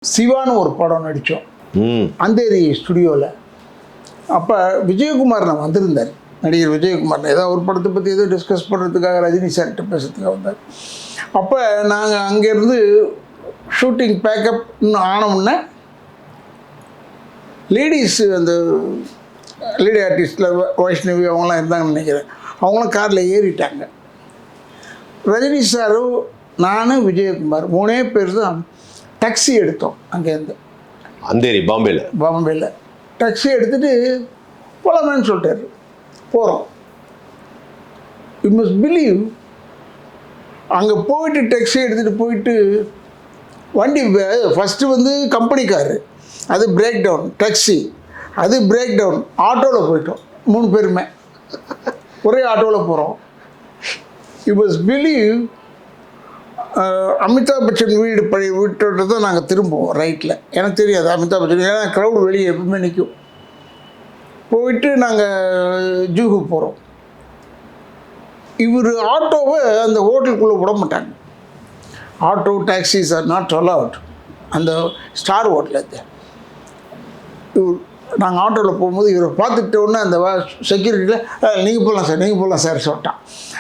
சிவான்னு ஒரு படம் நடித்தோம் அந்தேரி ஸ்டுடியோவில். அப்போ விஜயகுமார் நான் வந்திருந்தார், நடிகர் விஜயகுமார். ஏதாவது ஒரு படத்தை பற்றி ஏதோ டிஸ்கஸ் பண்ணுறதுக்காக ரஜினி சார்கிட்ட பேசுறதுக்காக வந்தார். அப்போ நாங்கள் அங்கேருந்து ஷூட்டிங் பேக்கப் இன்னும் ஆனோம்னா லேடிஸ் அந்த லேடி ஆர்டிஸ்டில் வைஷ்ணவி அவங்களாம் இருந்தாங்கன்னு நினைக்கிறேன். அவங்களும் காரில் ஏறிட்டாங்க. ரஜினி சாரும் நானும் விஜயகுமார் 3 பேர் தான் டாக்ஸி எடுத்தோம். அங்கேருந்து அந்தேரி பாம்பேயில் டாக்ஸி எடுத்துகிட்டு போகலாமேன்னு சொல்லிட்டாரு. போகிறோம். யூ மஸ்ட் பிலீவ், அங்கே போயிட்டு டாக்ஸி எடுத்துகிட்டு போயிட்டு வண்டி ஃபஸ்ட்டு வந்து கம்பெனி காரு, அது பிரேக் டவுன். டாக்ஸி அது பிரேக் டவுன். ஆட்டோவில் போயிட்டோம் 3 பேருமே, ஒரே ஆட்டோவில் போகிறோம். You must believe, Amitabh Bachchan வீடு பழைய வீட்டோட தான் நாங்கள் திரும்புவோம் ரைட்டில். எனக்கு தெரியாது அமிதாப் பச்சன், ஏன்னா க்ரௌடு வெளியே எப்பவுமே நிற்கும். போயிட்டு நாங்கள் ஜூஹு போகிறோம். இவர் ஆட்டோவை அந்த ஹோட்டலுக்குள்ளே விட மாட்டாங்க. Auto taxis are not allowed அந்த ஸ்டார் ஹோட்டலில். இவர் நாங்கள் ஆட்டோவில் போகும்போது இவரை பார்த்துட்டோன்னே அந்த செக்யூரிட்டியில் நீங்கள் போகலாம் சார், நீங்கள் போகலாம் சார் சொல்லிட்டான்.